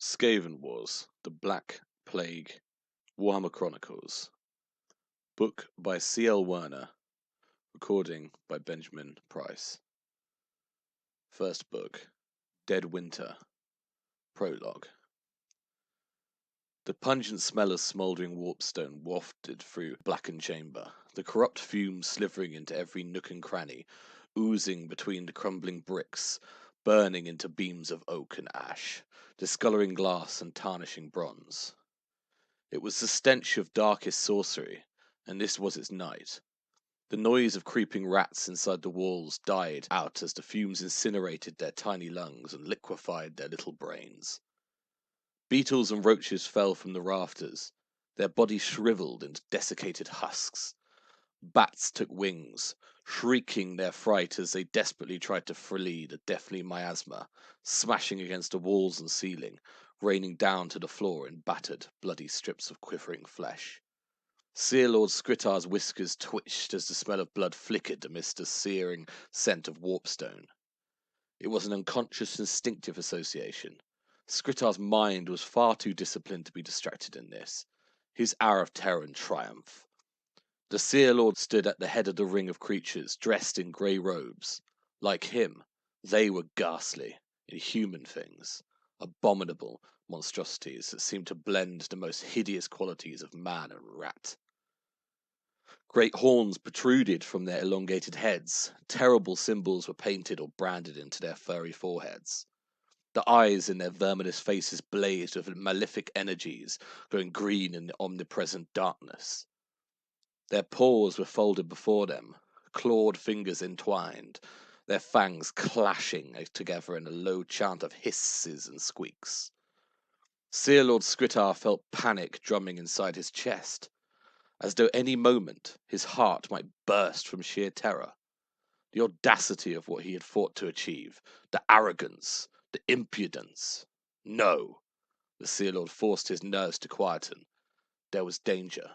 Skaven Wars, The Black Plague, Warhammer Chronicles. Book by CL Werner. Recording by Benjamin Price. First book, Dead Winter. Prologue. The pungent smell of smouldering warpstone wafted through blackened chamber, the corrupt fumes slithering into every nook and cranny, oozing between the crumbling bricks, burning into beams of oak and ash, discolouring glass and tarnishing bronze. It was the stench of darkest sorcery, and this was its night. The noise of creeping rats inside the walls died out as the fumes incinerated their tiny lungs and liquefied their little brains. Beetles and roaches fell from the rafters, their bodies shriveled into desiccated husks. Bats took wings, shrieking their fright as they desperately tried to flee the deathly miasma, smashing against the walls and ceiling, raining down to the floor in battered, bloody strips of quivering flesh. Seer Lord Skritar's whiskers twitched as the smell of blood flickered amidst the searing scent of warpstone. It was an unconscious, instinctive association. Skritar's mind was far too disciplined to be distracted in this. His hour of terror and triumph. The Seer Lord stood at the head of the ring of creatures, dressed in grey robes. Like him, they were ghastly, inhuman things, abominable monstrosities that seemed to blend the most hideous qualities of man and rat. Great horns protruded from their elongated heads. Terrible symbols were painted or branded into their furry foreheads. The eyes in their verminous faces blazed with malefic energies, glowing green in the omnipresent darkness. Their paws were folded before them, clawed fingers entwined, their fangs clashing together in a low chant of hisses and squeaks. Seer Lord Skritar felt panic drumming inside his chest, as though any moment his heart might burst from sheer terror. The audacity of what he had fought to achieve, the arrogance, the impudence. No! The Seer Lord forced his nerves to quieten. There was danger.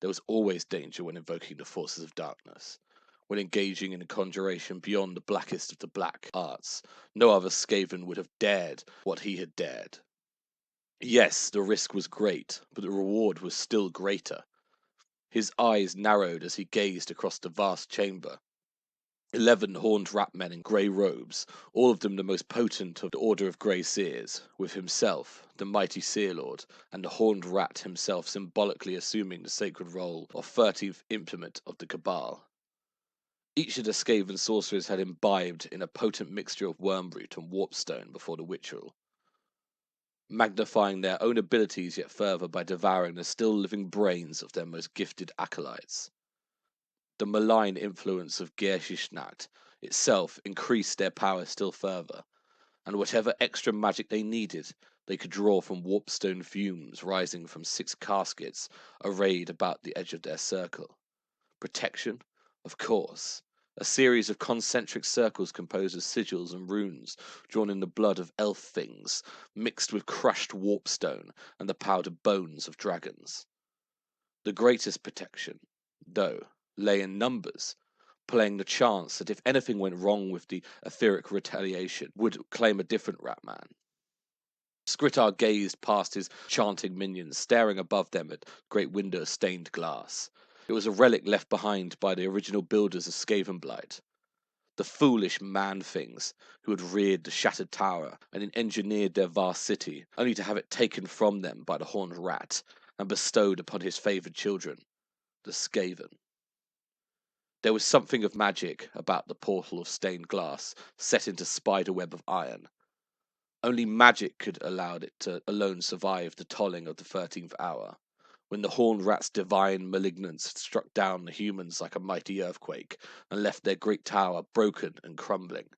There was always danger when invoking the forces of darkness. When engaging in a conjuration beyond the blackest of the black arts, no other Skaven would have dared what he had dared. Yes, the risk was great, but the reward was still greater. His eyes narrowed as he gazed across the vast chamber. 11 horned rat men in grey robes, all of them the most potent of the Order of Grey Seers, with himself, the mighty Seer Lord, and the horned rat himself symbolically assuming the sacred role of 13th implement of the cabal. Each of the Skaven sorcerers had imbibed in a potent mixture of wormroot and warpstone before the ritual, magnifying their own abilities yet further by devouring the still living brains of their most gifted acolytes. The malign influence of Gershisnacht itself increased their power still further, and whatever extra magic they needed, they could draw from warpstone fumes rising from 6 caskets arrayed about the edge of their circle. Protection? Of course. A series of concentric circles composed of sigils and runes drawn in the blood of elf things, mixed with crushed warpstone and the powdered bones of dragons. The greatest protection, though, lay in numbers, playing the chance that if anything went wrong with the etheric retaliation, would claim a different Ratman. Skritar gazed past his chanting minions, staring above them at great window stained glass. It was a relic left behind by the original builders of Skavenblight. The foolish man-things who had reared the shattered tower and engineered their vast city, only to have it taken from them by the horned rat and bestowed upon his favoured children, the Skaven. There was something of magic about the portal of stained glass set into spiderweb of iron. Only magic could allow it to alone survive the tolling of the 13th hour, when the horned rat's divine malignance had struck down the humans like a mighty earthquake and left their great tower broken and crumbling.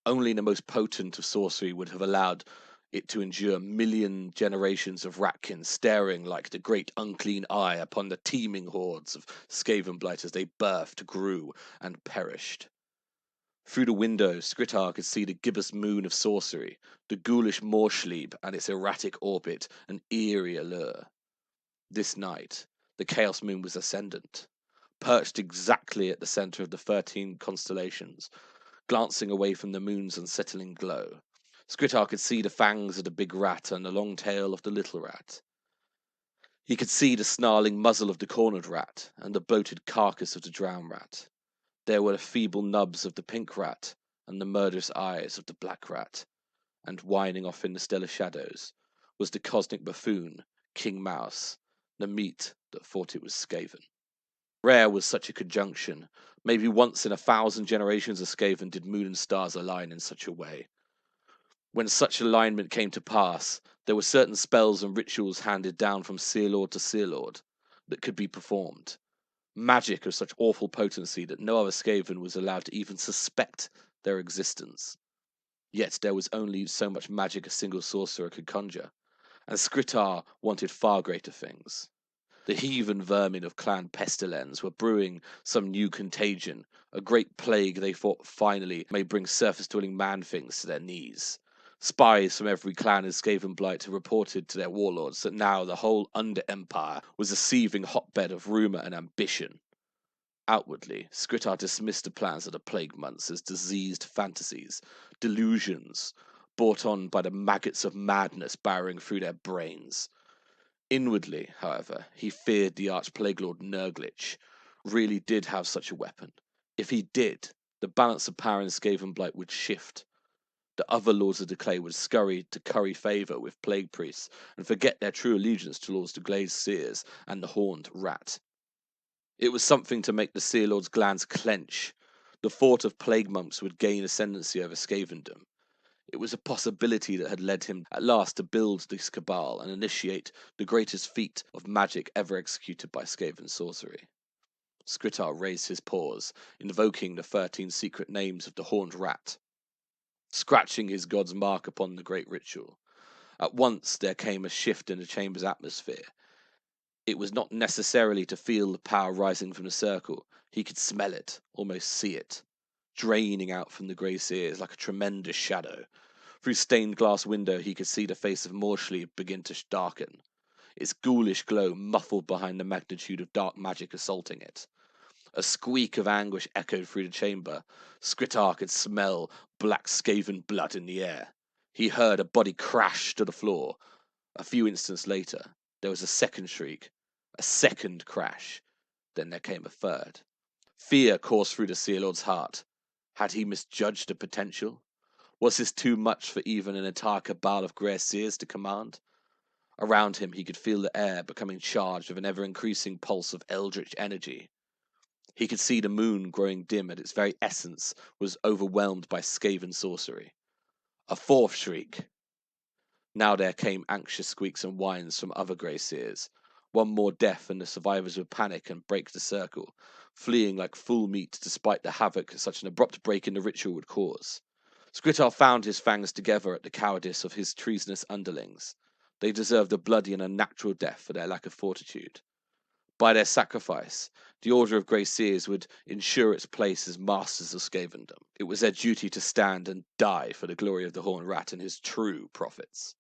Only the most potent of sorcery would have allowed it to endure million generations of ratkins staring like the great unclean eye upon the teeming hordes of Skavenblight as they birthed, grew, and perished. Through the window, Skritar could see the gibbous moon of sorcery, the ghoulish Morschlieb and its erratic orbit, an eerie allure. This night, the Chaos Moon was ascendant, perched exactly at the center of the 13 constellations, glancing away from the moon's unsettling glow. Skritar could see the fangs of the big rat and the long tail of the little rat. He could see the snarling muzzle of the cornered rat and the bloated carcass of the drowned rat. There were the feeble nubs of the pink rat and the murderous eyes of the black rat, and whining off in the stellar shadows was the cosmic buffoon, King Mouse, the meat that thought it was Skaven. Rare was such a conjunction. Maybe once in 1,000 generations of Skaven did moon and stars align in such a way. When such alignment came to pass, there were certain spells and rituals handed down from Seer Lord to Seer Lord that could be performed. Magic of such awful potency that no other Skaven was allowed to even suspect their existence. Yet there was only so much magic a single sorcerer could conjure, and Skritar wanted far greater things. The heathen vermin of Clan Pestilens were brewing some new contagion, a great plague they thought finally may bring surface-dwelling man-things to their knees. Spies from every clan in Skavenblight had reported to their warlords that now the whole Under-Empire was a seething hotbed of rumour and ambition. Outwardly, Skritar dismissed the plans of the Plague Months as diseased fantasies, delusions, brought on by the maggots of madness burrowing through their brains. Inwardly, however, he feared the Arch-Plague Lord Nurglich really did have such a weapon. If he did, the balance of power in Skavenblight would shift. The other Lords of Decay would scurry to curry favour with Plague Priests and forget their true allegiance to Lords the Glazed Seers and the Horned Rat. It was something to make the Seer Lord's glands clench. The thought of Plague Monks would gain ascendancy over Skavendom. It was a possibility that had led him at last to build this cabal and initiate the greatest feat of magic ever executed by Skaven sorcery. Skritar raised his paws, invoking the 13 secret names of the Horned Rat, scratching his god's mark upon the great ritual. At once there came a shift in the chamber's atmosphere. It was not necessarily to feel the power rising from the circle. He could smell it, almost see it, draining out from the grey seers like a tremendous shadow. Through stained glass window he could see the face of Morschlieb begin to darken, its ghoulish glow muffled behind the magnitude of dark magic assaulting it. A squeak of anguish echoed through the chamber. Skritar could smell black Skaven blood in the air. He heard a body crash to the floor. A few instants later, there was a second shriek, a second crash. Then there came a third. Fear coursed through the Seer Lord's heart. Had he misjudged the potential? Was this too much for even an entire cabal of grey seers to command? Around him he could feel the air becoming charged with an ever-increasing pulse of eldritch energy. He could see the moon growing dim at its very essence was overwhelmed by Skaven sorcery. A fourth shriek. Now there came anxious squeaks and whines from other grey seers. One more death and the survivors would panic and break the circle, fleeing like full meat despite the havoc such an abrupt break in the ritual would cause. Skritar found his fangs together at the cowardice of his treasonous underlings. They deserved a bloody and unnatural death for their lack of fortitude. By their sacrifice, the Order of Grey Seers would ensure its place as masters of Skavendom. It was their duty to stand and die for the glory of the Horned Rat and his true prophets.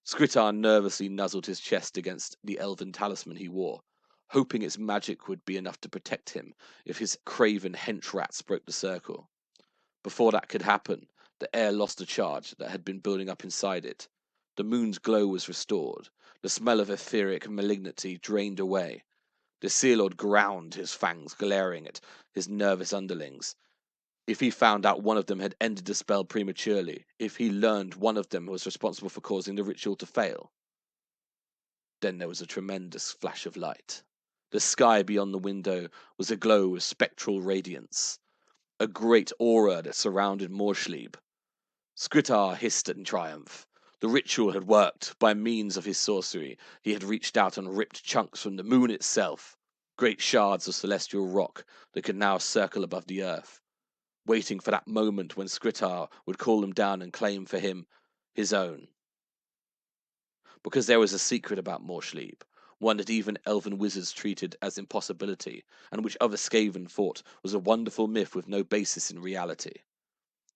Skritar nervously nuzzled his chest against the elven talisman he wore, hoping its magic would be enough to protect him if his craven hench rats broke the circle. Before that could happen, the air lost the charge that had been building up inside it. The moon's glow was restored. The smell of etheric malignity drained away. The Seer Lord ground his fangs, glaring at his nervous underlings. If he found out one of them had ended the spell prematurely, if he learned one of them was responsible for causing the ritual to fail. Then there was a tremendous flash of light. The sky beyond the window was aglow with spectral radiance, a great aura that surrounded Morschlieb. Skritar hissed in triumph. The ritual had worked. By means of his sorcery, he had reached out and ripped chunks from the moon itself, great shards of celestial rock that could now circle above the earth, waiting for that moment when Skritar would call them down and claim for him his own. Because there was a secret about Morschlieb, one that even elven wizards treated as impossibility, and which other Skaven thought was a wonderful myth with no basis in reality.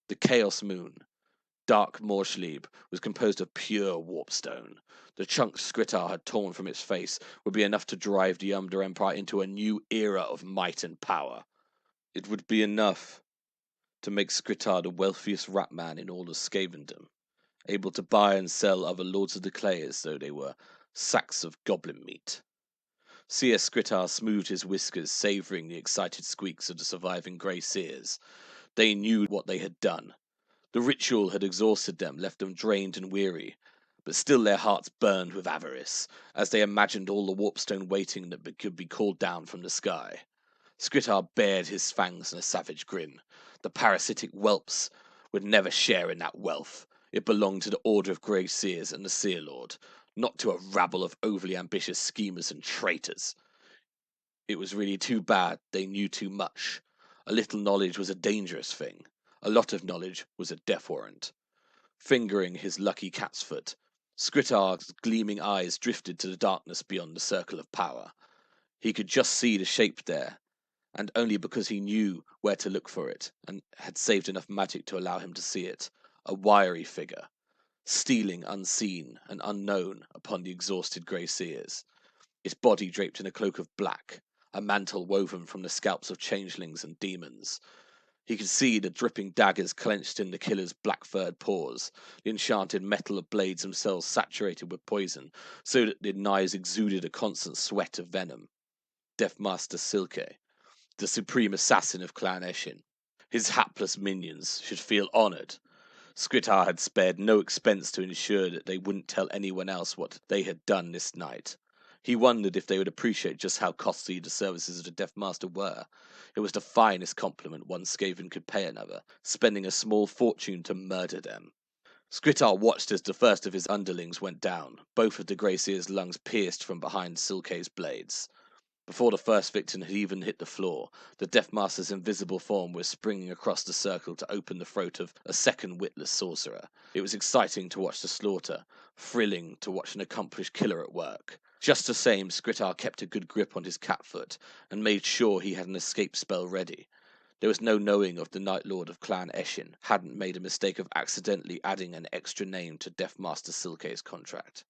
The Chaos Moon, Dark Morschlieb, was composed of pure warpstone. The chunks Skritar had torn from its face would be enough to drive the Under Empire into a new era of might and power. It would be enough to make Skritar the wealthiest rat man in all of Skavendom, able to buy and sell other Lords of the Clay as though they were sacks of goblin meat. C.S. Skritar smoothed his whiskers, savouring the excited squeaks of the surviving grey seers. They knew what they had done. The ritual had exhausted them, left them drained and weary, but still their hearts burned with avarice, as they imagined all the warpstone waiting that could be called down from the sky. Skritar bared his fangs in a savage grin. The parasitic whelps would never share in that wealth. It belonged to the Order of Grey Seers and the Seer Lord, not to a rabble of overly ambitious schemers and traitors. It was really too bad they knew too much. A little knowledge was a dangerous thing. A lot of knowledge was a death warrant. Fingering his lucky cat's foot, Skritar's gleaming eyes drifted to the darkness beyond the circle of power. He could just see the shape there, and only because he knew where to look for it, and had saved enough magic to allow him to see it. A wiry figure, stealing unseen and unknown upon the exhausted grey seers, its body draped in a cloak of black, a mantle woven from the scalps of changelings and demons. He could see the dripping daggers clenched in the killer's black-furred paws, the enchanted metal of blades themselves saturated with poison, so that the knives exuded a constant sweat of venom. Deathmaster Silke, the supreme assassin of Clan Eshin. His hapless minions should feel honoured. Skritar had spared no expense to ensure that they wouldn't tell anyone else what they had done this night. He wondered if they would appreciate just how costly the services of the Deathmaster were. It was the finest compliment one Skaven could pay another, spending a small fortune to murder them. Skritar watched as the first of his underlings went down, both of the Grey Seer's lungs pierced from behind Silke's blades. Before the first victim had even hit the floor, the Deathmaster's invisible form was springing across the circle to open the throat of a second witless sorcerer. It was exciting to watch the slaughter, thrilling to watch an accomplished killer at work. Just the same, Skritar kept a good grip on his catfoot, and made sure he had an escape spell ready. There was no knowing if the Night Lord of Clan Eshin hadn't made a mistake of accidentally adding an extra name to Deathmaster Silke's contract.